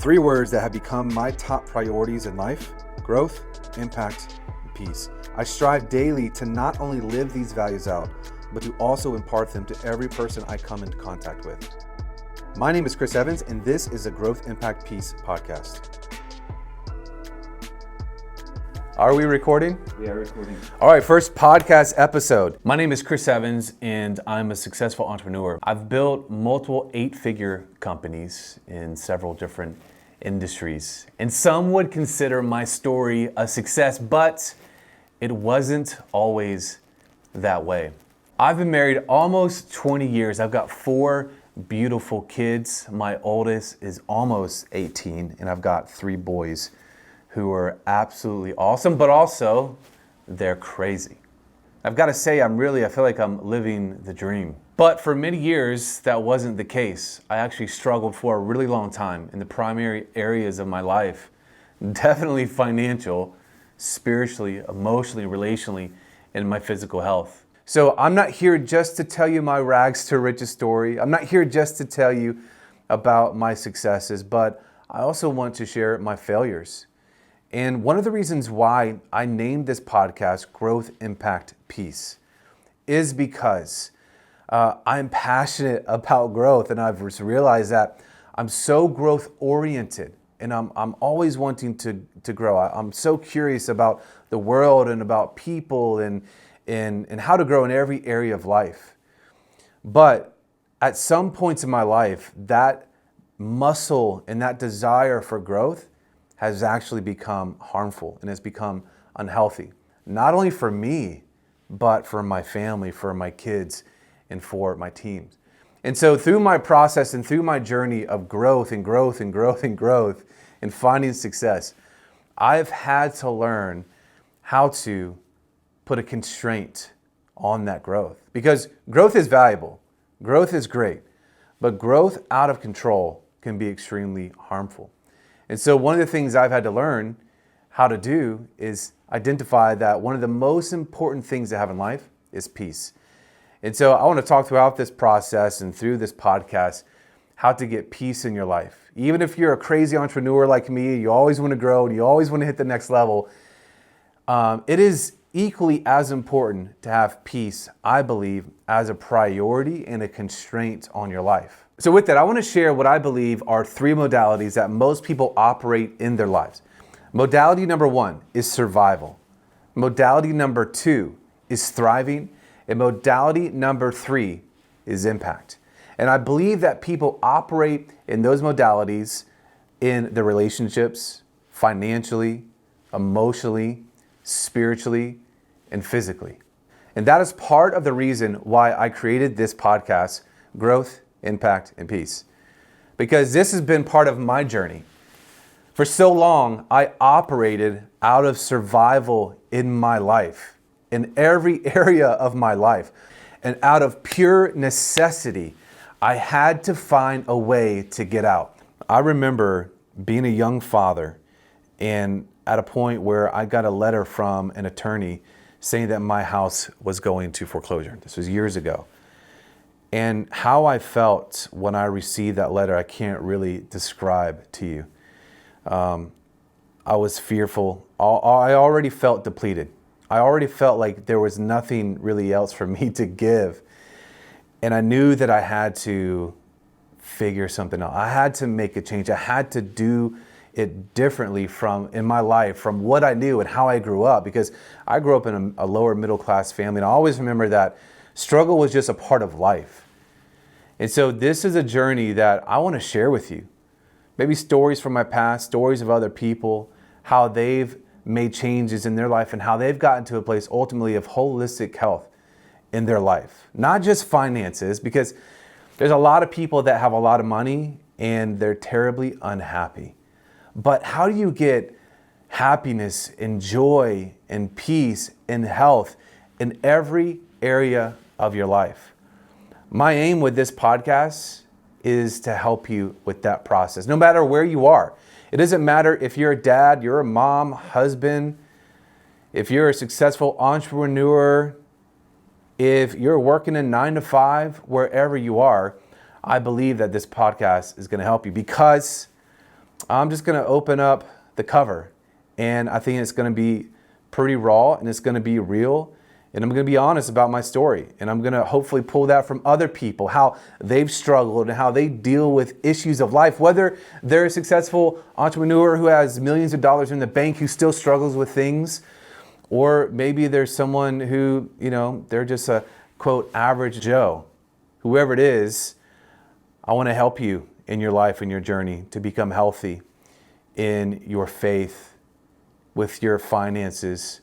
Three words that have become my top priorities in life: growth, impact, and peace. I strive daily to not only live these values out, but to also impart them to every person I come into contact with. My name is Chris Evans, and this is a Growth.Impact.Peace Podcast. Are we recording? We are recording. All right, first podcast episode. My name is Chris Evans, and I'm a successful entrepreneur. I've built multiple 8-figure companies in several different industries. And some would consider my story a success, but it wasn't always that way. I've been married almost 20 years. I've got 4 beautiful kids. My oldest is almost 18, and I've got 3 boys who are absolutely awesome, but also they're crazy. I've got to say, I feel like I'm living the dream. But for many years, that wasn't the case. I actually struggled for a really long time in the primary areas of my life. Definitely financial, spiritually, emotionally, relationally, and my physical health. So I'm not here just to tell you my rags to riches story. I'm not here just to tell you about my successes, but I also want to share my failures. And one of the reasons why I named this podcast Growth, Impact, Peace is because I'm passionate about growth, and I've realized that I'm so growth oriented, and I'm always wanting to grow. I'm so curious about the world and about people and how to grow in every area of life. But at some points in my life, that muscle and that desire for growth has actually become harmful and has become unhealthy, not only for me, but for my family, for my kids, and for my teams. And so through my process and through my journey of growth and growth and growth and growth and finding success, I've had to learn how to put a constraint on that growth. Because growth is valuable, growth is great, but growth out of control can be extremely harmful. And so one of the things I've had to learn how to do is identify that one of the most important things to have in life is peace. And so I want to talk throughout this process and through this podcast how to get peace in your life. Even if you're a crazy entrepreneur like me, you always want to grow and you always want to hit the next level, it is equally as important to have peace, I believe, as a priority and a constraint on your life. So with that, I want to share what I believe are 3 modalities that most people operate in their lives. Modality number 1 is survival. Modality number 2 is thriving. And modality number 3 is impact. And I believe that people operate in those modalities in their relationships, financially, emotionally, spiritually, and physically. And that is part of the reason why I created this podcast, Growth, Impact, and Peace. Because this has been part of my journey. For so long, I operated out of survival in my life, in every area of my life. And out of pure necessity, I had to find a way to get out. I remember being a young father and at a point where I got a letter from an attorney saying that my house was going to foreclosure. This was years ago. And how I felt when I received that letter, I can't really describe to you. I was fearful. I already felt depleted. I already felt like there was nothing really else for me to give. And I knew that I had to figure something out. I had to make a change. I had to do it differently in my life, from what I knew and how I grew up, because I grew up in a lower middle class family. And I always remember that struggle was just a part of life. And so this is a journey that I want to share with you. Maybe stories from my past, stories of other people, how they've made changes in their life and how they've gotten to a place ultimately of holistic health in their life. Not just finances, because there's a lot of people that have a lot of money and they're terribly unhappy. But how do you get happiness and joy and peace and health in every area of your life? My aim with this podcast is to help you with that process, no matter where you are. It doesn't matter if you're a dad, you're a mom, husband, if you're a successful entrepreneur, if you're working a 9 to 5, wherever you are. I believe that this podcast is going to help you because I'm just going to open up the cover, and I think it's going to be pretty raw, and it's going to be real, and I'm going to be honest about my story, and I'm going to hopefully pull that from other people, how they've struggled and how they deal with issues of life, whether they're a successful entrepreneur who has millions of dollars in the bank who still struggles with things, or maybe there's someone who, they're just a quote average Joe. Whoever it is, I want to help you in your life and your journey to become healthy in your faith, with your finances,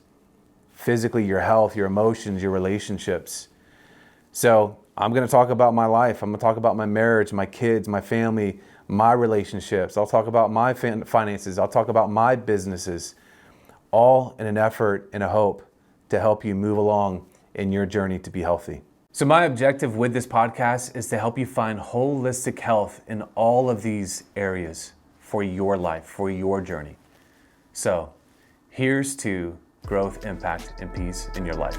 physically, your health, your emotions, your relationships. So I'm going to talk about my life. I'm going to talk about my marriage, my kids, my family, my relationships. I'll talk about my finances. I'll talk about my businesses, all in an effort and a hope to help you move along in your journey to be healthy. So my objective with this podcast is to help you find holistic health in all of these areas for your life, for your journey. So here's to growth, impact, and peace in your life.